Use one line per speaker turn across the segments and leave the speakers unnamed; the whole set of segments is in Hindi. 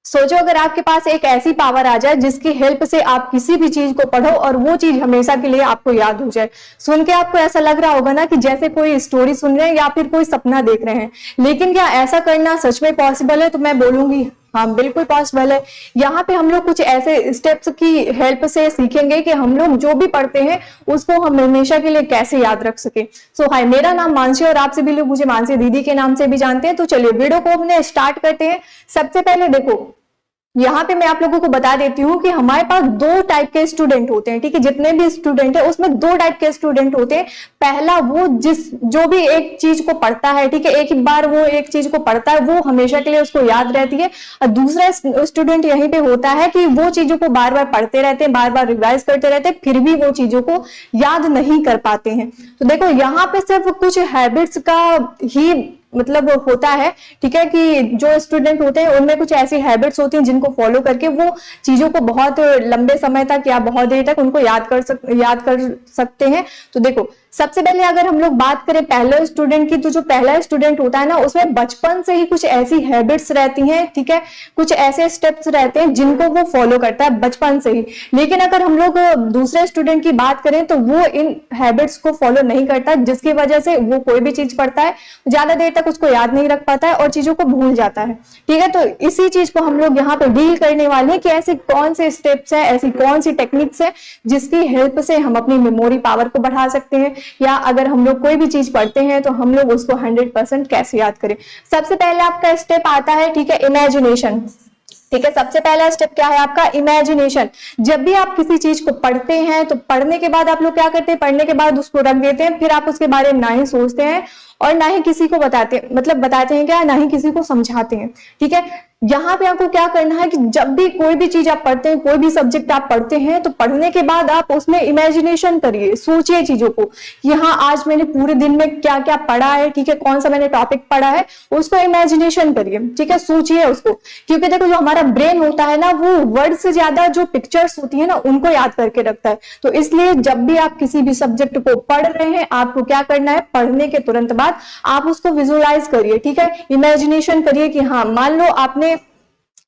सोचो अगर आपके पास एक ऐसी पावर आ जाए जिसकी हेल्प से आप किसी भी चीज को पढ़ो और वो चीज हमेशा के लिए आपको याद हो जाए। सुन के आपको ऐसा लग रहा होगा ना कि जैसे कोई स्टोरी सुन रहे हैं या फिर कोई सपना देख रहे हैं, लेकिन क्या ऐसा करना सच में पॉसिबल है? तो मैं बोलूंगी हाँ, बिल्कुल पॉसिबल है। यहाँ पे हम लोग कुछ ऐसे स्टेप्स की हेल्प से सीखेंगे कि हम लोग जो भी पढ़ते हैं उसको हम हमेशा के लिए कैसे याद रख सके। सो हाय, मेरा नाम मानसी और आप सभी लोग मुझे मानसी दीदी के नाम से भी जानते हैं। तो चलिए वीडियो को हमने स्टार्ट करते हैं। सबसे पहले देखो, यहाँ पे मैं आप लोगों को बता देती हूँ कि हमारे पास दो टाइप के स्टूडेंट होते हैं, ठीक है। जितने भी स्टूडेंट है उसमें दो टाइप के स्टूडेंट होते हैं। पहला वो जो भी एक चीज को पढ़ता है, ठीक है, एक बार वो एक चीज को पढ़ता है वो हमेशा के लिए उसको याद रहती है। और दूसरा स्टूडेंट यहीं पे होता है कि वो चीजों को बार बार पढ़ते रहते हैं, बार बार रिवाइज करते रहते हैं, फिर भी वो चीजों को याद नहीं कर पाते हैं। तो देखो यहाँ पे सिर्फ कुछ हैबिट्स का ही मतलब होता है, ठीक है, कि जो स्टूडेंट होते हैं उनमें कुछ ऐसी हैबिट्स होती हैं जिनको फॉलो करके वो चीजों को बहुत लंबे समय तक या बहुत देर तक उनको याद कर सकते हैं। तो देखो सबसे पहले अगर हम लोग बात करें पहले स्टूडेंट की, तो जो पहला स्टूडेंट होता है ना उसमें बचपन से ही कुछ ऐसी हैबिट्स रहती हैं, ठीक है, कुछ ऐसे स्टेप्स रहते हैं जिनको वो फॉलो करता है बचपन से ही। लेकिन अगर हम लोग दूसरे स्टूडेंट की बात करें तो वो इन हैबिट्स को फॉलो नहीं करता, जिसकी वजह से वो कोई भी चीज पढ़ता है ज्यादा देर तक उसको याद नहीं रख पाता है और चीजों को भूल जाता है, ठीक है। तो इसी चीज को हम लोग यहाँ पे डील करने वाले हैं कि ऐसे कौन से स्टेप्स है, ऐसी कौन सी टेक्निक्स है जिसकी हेल्प से हम अपनी मेमोरी पावर को बढ़ा सकते हैं, या अगर हम लोग कोई भी चीज पढ़ते हैं तो हम लोग उसको 100% कैसे याद करें। सबसे पहले आपका स्टेप आता है, ठीक है, इमेजिनेशन। ठीक है, सबसे पहला स्टेप क्या है आपका? इमेजिनेशन। जब भी आप किसी चीज को पढ़ते हैं तो पढ़ने के बाद आप लोग क्या करते हैं? पढ़ने के बाद उसको रख देते हैं, फिर आप उसके बारे में ना ही सोचते हैं और ना ही किसी को बताते हैं क्या, ना ही किसी को समझाते हैं, ठीक है। यहाँ पे आपको क्या करना है कि जब भी कोई भी चीज आप पढ़ते हैं, कोई भी सब्जेक्ट आप पढ़ते हैं, तो पढ़ने के बाद आप उसमें इमेजिनेशन करिए, सोचिए चीजों को कि हाँ आज मैंने पूरे दिन में क्या क्या पढ़ा है, ठीक है, कौन सा मैंने टॉपिक पढ़ा है, उसको इमेजिनेशन करिए, ठीक है, सोचिए उसको। क्योंकि देखो जो हमारा ब्रेन होता है ना वो वर्ड से ज्यादा जो पिक्चर्स होती है ना उनको याद करके रखता है। तो इसलिए जब भी आप किसी भी सब्जेक्ट को पढ़ रहे हैं आपको क्या करना है? पढ़ने के तुरंत बाद आप उसको विजुअलाइज करिए, ठीक है, इमेजिनेशन करिए कि हाँ मान लो आपने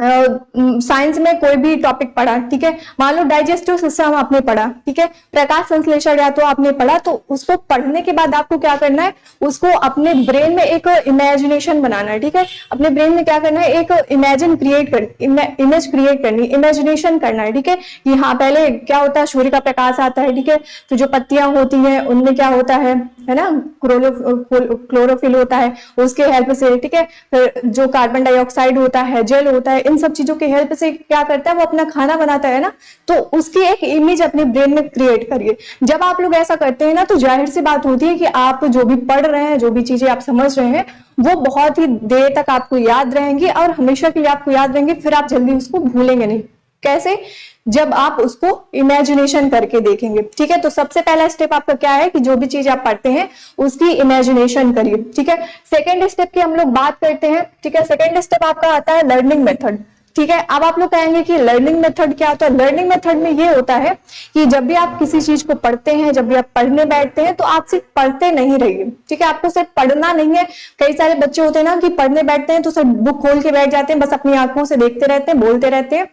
साइंस में कोई भी टॉपिक पढ़ा, ठीक है, मान लो डाइजेस्टिव सिस्टम आपने पढ़ा, ठीक है, प्रकाश संश्लेषण या तो आपने पढ़ा, तो उसको पढ़ने के बाद आपको क्या करना है? उसको अपने ब्रेन में एक इमेजिनेशन बनाना है, ठीक है, अपने ब्रेन में क्या करना है? एक इमेज क्रिएट करनी, इमेजिनेशन करना है, ठीक है, कि हाँ पहले क्या होता है? सूर्य का प्रकाश आता है, ठीक है, तो जो पत्तियां होती हैं उनमें क्या होता है ना, क्लोरोफिल होता है, उसके हेल्प से, ठीक है, फिर जो कार्बन डाइऑक्साइड होता है, जल होता है, इन सब चीजों की हेल्प से क्या करता है? वो अपना खाना बनाता है ना, तो उसकी एक इमेज अपने ब्रेन में क्रिएट करिए। जब आप लोग ऐसा करते हैं ना तो जाहिर सी बात होती है कि आप जो भी पढ़ रहे हैं, जो भी चीजें आप समझ रहे हैं वो बहुत ही देर तक आपको याद रहेंगी और हमेशा के लिए आपको याद रहेंगे, फिर आप जल्दी उसको भूलेंगे नहीं। कैसे? जब आप उसको इमेजिनेशन करके देखेंगे, ठीक है। तो सबसे पहला स्टेप आपका क्या है कि जो भी चीज आप पढ़ते हैं उसकी इमेजिनेशन करिए, ठीक है। सेकेंड स्टेप की हम लोग बात करते हैं, ठीक है। सेकेंड स्टेप आपका आता है लर्निंग मेथड, ठीक है। अब आप लोग कहेंगे कि लर्निंग मेथड क्या होता है? लर्निंग मेथड में ये होता है कि जब भी आप किसी चीज को पढ़ते हैं, जब भी आप पढ़ने बैठते हैं तो आप सिर्फ पढ़ते नहीं रहिए, ठीक है, आपको सिर्फ पढ़ना नहीं है। कई सारे बच्चे होते हैं ना कि पढ़ने बैठते हैं तो सिर्फ बुक खोल के बैठ जाते हैं, बस अपनी आंखों से देखते रहते हैं, बोलते रहते हैं,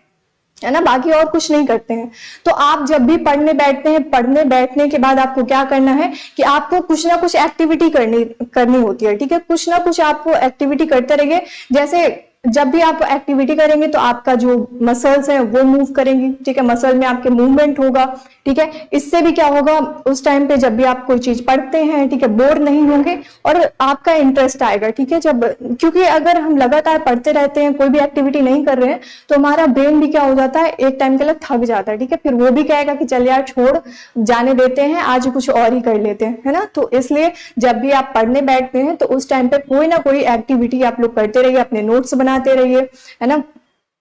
है ना, बाकी और कुछ नहीं करते हैं। तो आप जब भी पढ़ने बैठते हैं, पढ़ने बैठने के बाद आपको क्या करना है कि आपको कुछ ना कुछ एक्टिविटी करनी होती है, ठीक है, कुछ ना कुछ आपको एक्टिविटी करते रहिए। जैसे जब भी आप एक्टिविटी करेंगे तो आपका जो मसल्स हैं वो मूव करेंगी, ठीक है, मसल में आपके मूवमेंट होगा, ठीक है। इससे भी क्या होगा? उस टाइम पे जब भी आप कोई चीज पढ़ते हैं, ठीक है, बोर नहीं होंगे और आपका इंटरेस्ट आएगा, ठीक है। क्योंकि अगर हम लगातार पढ़ते रहते हैं, कोई भी एक्टिविटी नहीं कर रहे हैं, तो हमारा ब्रेन भी क्या हो जाता है? एक टाइम के लिए थक जाता है, ठीक है, फिर वो भी कहेगा कि चल यार छोड़, जाने देते हैं, आज कुछ और ही कर लेते हैं, है ना। तो इसलिए जब भी आप पढ़ने बैठते हैं तो उस टाइम पे कोई ना कोई एक्टिविटी आप लोग करते रहिए, अपने नोट्स बनाते रहिए, है ना,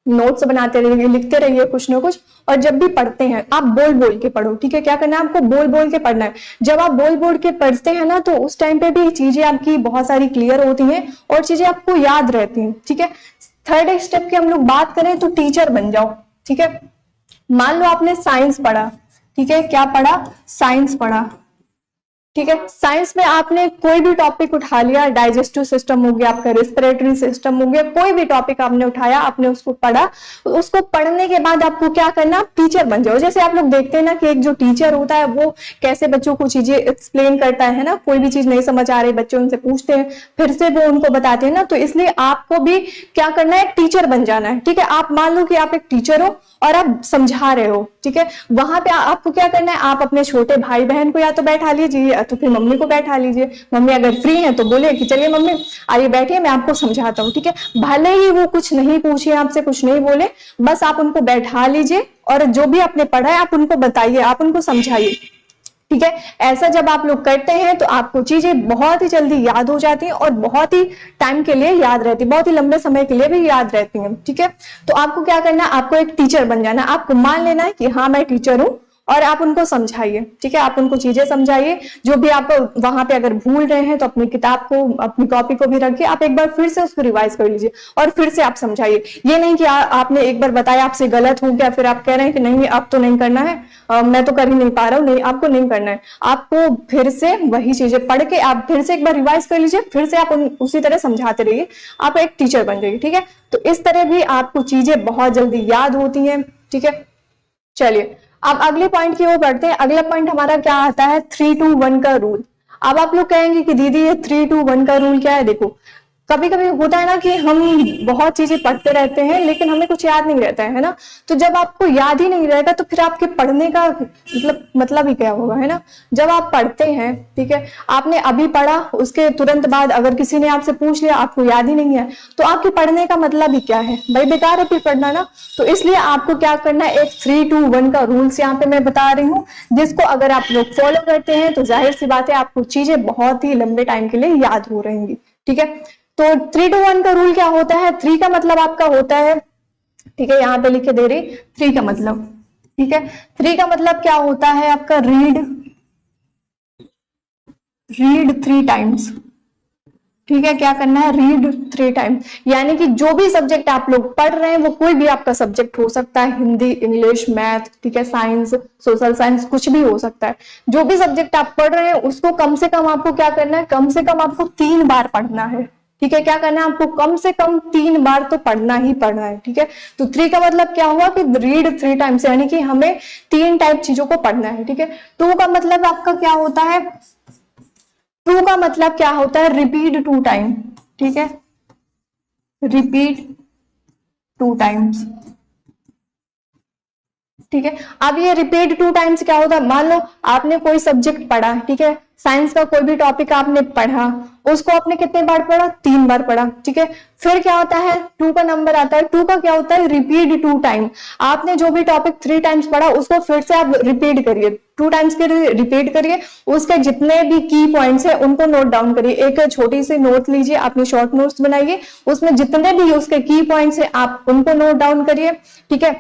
नोट्स बनाते रहिए, लिखते रहिए कुछ ना कुछ। और जब भी पढ़ते हैं आप बोल बोल के पढ़ो, ठीक है, क्या करना है आपको? बोल बोल के पढ़ना है। जब आप बोल बोल के पढ़ते हैं ना तो उस टाइम पे भी चीजें आपकी बहुत सारी क्लियर होती हैं और चीजें आपको याद रहती हैं, ठीक है। थर्ड स्टेप की हम लोग बात करें तो टीचर बन जाओ, ठीक है। मान लो आपने साइंस पढ़ा, ठीक है, क्या पढ़ा? साइंस पढ़ा। ठीक है। साइंस में आपने कोई भी टॉपिक उठा लिया, डाइजेस्टिव सिस्टम हो गया, आपका रेस्पिरेटरी सिस्टम हो गया, कोई भी टॉपिक आपने उठाया, आपने उसको पढ़ा, उसको पढ़ने के बाद आपको क्या करना, टीचर बन जाओ। जैसे आप लोग देखते हैं ना कि एक जो टीचर होता है वो कैसे बच्चों को चीजें एक्सप्लेन करता है ना, कोई भी चीज नहीं समझ आ रही, बच्चे उनसे पूछते हैं, फिर से वो उनको बताते हैं ना। तो इसलिए आपको भी क्या करना है, टीचर बन जाना है। ठीक है, आप मान लो कि आप एक टीचर हो और आप समझा रहे हो, ठीक है, वहां पे आपको क्या करना है, आप अपने छोटे भाई बहन को या तो बैठा लीजिए, तो फिर मम्मी को बैठा लीजिए। मम्मी अगर फ्री है तो बोले कि चलिए मम्मी आइए बैठिए, मैं आपको समझाता हूँ। ठीक है, भले ही वो कुछ नहीं पूछे आपसे, कुछ नहीं बोले, बस आप उनको बैठा लीजिए और जो भी आपने पढ़ा है आप उनको बताइए, आप उनको समझाइए। ठीक है, ऐसा जब आप लोग करते हैं तो आपको चीजें बहुत ही जल्दी याद हो जाती हैं और बहुत ही टाइम के लिए याद रहती है, बहुत ही लंबे समय के लिए भी याद रहती हैं। ठीक है, तो आपको क्या करना है, आपको एक टीचर बन जाना, आपको मान लेना है कि हाँ मैं टीचर हूं और आप उनको समझाइए। ठीक है, आप उनको चीजें समझाइए, जो भी आप वहां पे अगर भूल रहे हैं तो अपनी किताब को, अपनी कॉपी को भी रखिए, आप एक बार फिर से उसको रिवाइज कर लीजिए और फिर से आप समझाइए। ये नहीं कि आपने एक बार बताया, आपसे गलत हो गया, फिर आप कह रहे हैं कि नहीं अब तो नहीं करना है, मैं तो कर ही नहीं पा रहा हूँ। नहीं, आपको नहीं करना है, आपको फिर से वही चीजें पढ़ के आप फिर से एक बार रिवाइज कर लीजिए, फिर से आप उसी तरह समझाते रहिए, आप एक टीचर बन जाइए। ठीक है, तो इस तरह भी आपको चीजें बहुत जल्दी याद होती हैं। ठीक है, चलिए अब अगले पॉइंट की ओर बढ़ते हैं। अगला पॉइंट हमारा क्या आता है, 3-2-1 का रूल। अब आप लोग कहेंगे कि दीदी ये 3-2-1 का रूल क्या है। देखो, कभी कभी होता है ना कि हम बहुत चीजें पढ़ते रहते हैं लेकिन हमें कुछ याद नहीं रहता है ना। तो जब आपको याद ही नहीं रहेगा तो फिर आपके पढ़ने का मतलब ही क्या होगा, है ना। जब आप पढ़ते हैं, ठीक है, आपने अभी पढ़ा, उसके तुरंत बाद अगर किसी ने आपसे पूछ लिया, आपको याद ही नहीं है, तो आपके पढ़ने का मतलब ही क्या है भाई, बेकार है फिर पढ़ना ना। तो इसलिए आपको क्या करना है, एक 3-2-1 का रूल्स यहाँ पे मैं बता रही हूँ, जिसको अगर आप लोग फॉलो करते हैं तो जाहिर सी बात है आपको चीजें बहुत ही लंबे टाइम के लिए याद हो रहेंगी। ठीक है, तो 3-2-1 का रूल क्या होता है, 3 का मतलब आपका होता है, ठीक है, यहाँ पे लिखे दे रही 3 का मतलब। ठीक है, 3 का मतलब क्या होता है आपका, रीड 3 टाइम्स। ठीक है, क्या करना है, रीड 3 टाइम्स। यानी कि जो भी सब्जेक्ट आप लोग पढ़ रहे हैं, वो कोई भी आपका सब्जेक्ट हो सकता है, हिंदी, इंग्लिश, मैथ, ठीक है, साइंस, सोशल साइंस, कुछ भी हो सकता है। जो भी सब्जेक्ट आप पढ़ रहे हैं उसको कम से कम आपको क्या करना है, कम से कम आपको 3 बार पढ़ना है। ठीक है, क्या करना है आपको, कम से कम 3 बार तो पढ़ना ही पढ़ना है। ठीक है, तो 3 का मतलब क्या हुआ कि रीड 3 टाइम्स, यानी कि हमें 3 टाइप चीजों को पढ़ना है। ठीक है, 2 का मतलब आपका क्या होता है, 2 का मतलब क्या होता है, रिपीट 2 टाइम। ठीक है, रिपीट 2 टाइम्स। ठीक है, अब ये रिपीट 2 टाइम्स क्या होता है, मान लो आपने कोई सब्जेक्ट पढ़ा, ठीक है, साइंस का कोई भी टॉपिक आपने पढ़ा, उसको आपने कितने बार पढ़ा, 3 बार पढ़ा। ठीक है, फिर क्या होता है, 2 का नंबर आता है, 2 का क्या होता है, रिपीट 2 टाइम। आपने जो भी टॉपिक 3 टाइम्स पढ़ा उसको फिर से आप रिपीट करिए, 2 टाइम्स के रिपीट करिए, उसके जितने भी की पॉइंट्स है उनको नोट डाउन करिए। एक छोटी सी नोट लीजिए, अपनी शॉर्ट नोट्स बनाइए, उसमें जितने भी उसके की पॉइंट्स है आप उनको नोट डाउन करिए। ठीक है,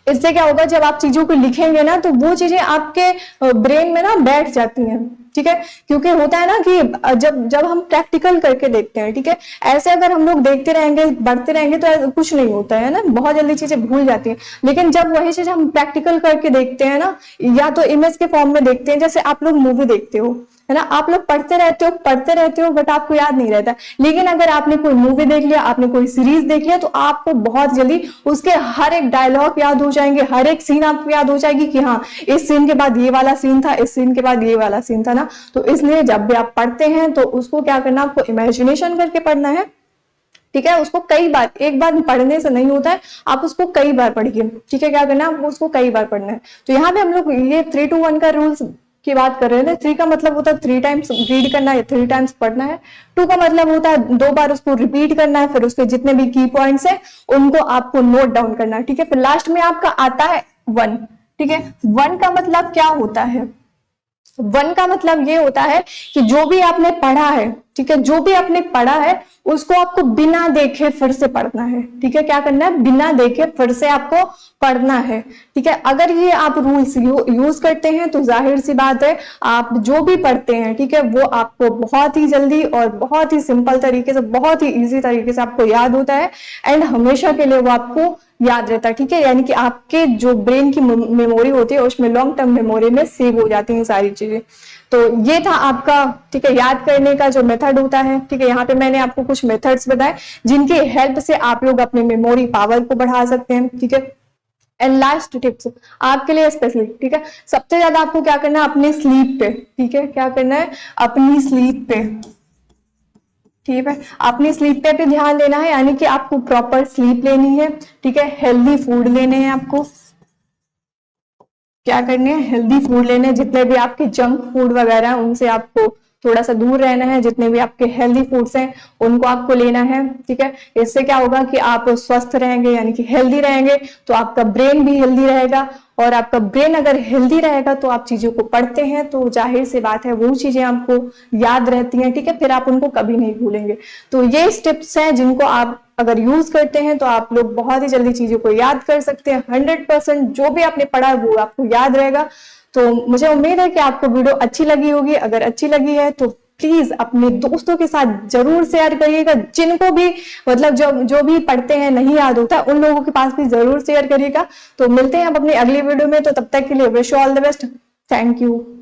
इससे क्या होगा, जब आप चीजों को लिखेंगे ना तो वो चीजें आपके ब्रेन में ना बैठ जाती हैं। ठीक है, क्योंकि होता है ना कि जब जब हम प्रैक्टिकल करके देखते हैं, ठीक है, ऐसे अगर हम लोग देखते रहेंगे, बढ़ते रहेंगे तो कुछ नहीं होता है ना, बहुत जल्दी चीजें भूल जाती हैं। लेकिन जब वही चीज हम प्रैक्टिकल करके देखते हैं ना, या तो इमेज के फॉर्म में देखते हैं, जैसे आप लोग मूवी देखते हो, है ना, आप लोग पढ़ते रहते हो बट आपको याद नहीं रहता। लेकिन अगर आपने कोई मूवी देख लिया, आपने कोई सीरीज देख लिया, तो आपको बहुत जल्दी उसके हर एक डायलॉग याद हो जाएंगे, हर एक सीन आपको याद हो जाएगी कि हाँ इस सीन के बाद ये वाला सीन था, इस सीन के बाद ये वाला सीन था ना। तो इसलिए जब भी आप पढ़ते हैं तो उसको क्या करना, आपको इमेजिनेशन करके पढ़ना है। ठीक है, उसको कई बार, एक बार पढ़ने से नहीं होता है, आप उसको कई बार पढ़िए। ठीक है, क्या करना है, आपको उसको कई बार पढ़ना है। तो यहाँ पे हम लोग ये 3-2-1 का रूल्स की बात कर रहे थे। 3 का मतलब होता है 3 टाइम्स रीड करना है, 3 टाइम्स पढ़ना है। 2 का मतलब होता है 2 बार उसको रिपीट करना है, फिर उसके जितने भी की पॉइंट्स है उनको आपको नोट डाउन करना है। ठीक है, फिर लास्ट में आपका आता है 1। ठीक है, 1 का मतलब क्या होता है, 1 का मतलब ये होता है कि जो भी आपने पढ़ा है, ठीक है, जो भी आपने पढ़ा है उसको आपको बिना देखे फिर से पढ़ना है। ठीक है, क्या करना है, बिना देखे फिर से आपको पढ़ना है। ठीक है, अगर ये आप रूल्स यूज करते हैं तो जाहिर सी बात है आप जो भी पढ़ते हैं, ठीक है, वो आपको बहुत ही जल्दी और बहुत ही सिंपल तरीके से, बहुत ही इजी तरीके से आपको याद होता है, एंड हमेशा के लिए वो आपको याद रहता है, ठीक है। यानी कि आपके जो ब्रेन की मेमोरी होती है उसमें लॉन्ग टर्म मेमोरी में सेव हो जाती हैं सारी चीजें। तो ये था आपका, ठीक है, याद करने का जो मेथड होता है, ठीक है। यहाँ पे मैंने आपको कुछ मेथड्स बताए जिनकी हेल्प से आप लोग अपने मेमोरी पावर को बढ़ा सकते हैं, ठीक है। एंड लास्ट टिप्स आपके लिए स्पेशली, ठीक है, सबसे ज्यादा आपको क्या करना है, अपने स्लीप पे, ठीक है, क्या करना है, अपनी स्लीप पे, ठीक है, अपनी स्लीप पे भी ध्यान देना है। यानी कि आपको प्रॉपर स्लीप लेनी है, ठीक है, हेल्दी फूड लेने हैं आपको, क्या करने हैं, हेल्दी फूड लेने हैं। जितने भी आपके जंक फूड वगैरह हैं उनसे आपको थोड़ा सा दूर रहना है, जितने भी आपके हेल्दी फूड्स हैं उनको आपको लेना है, ठीक है। इससे क्या होगा कि आप स्वस्थ रहेंगे, यानी कि हेल्दी रहेंगे, तो आपका ब्रेन भी हेल्दी रहेगा, और आपका ब्रेन अगर हेल्दी रहेगा तो आप चीजों को पढ़ते हैं तो जाहिर सी बात है वो चीजें आपको याद रहती हैं, ठीक है, फिर आप उनको कभी नहीं भूलेंगे। तो ये स्टेप्स हैं जिनको आप अगर यूज करते हैं तो आप लोग बहुत ही जल्दी चीजों को याद कर सकते हैं। 100% जो भी आपने पढ़ा है वो आपको याद रहेगा। तो मुझे उम्मीद है कि आपको वीडियो अच्छी लगी होगी। अगर अच्छी लगी है तो प्लीज अपने दोस्तों के साथ जरूर शेयर करिएगा, जिनको भी मतलब जो भी पढ़ते हैं नहीं याद होता उन लोगों के पास भी जरूर शेयर करिएगा। तो मिलते हैं अब अपनी अगली वीडियो में, तो तब तक के लिए wish you all the best. Thank you.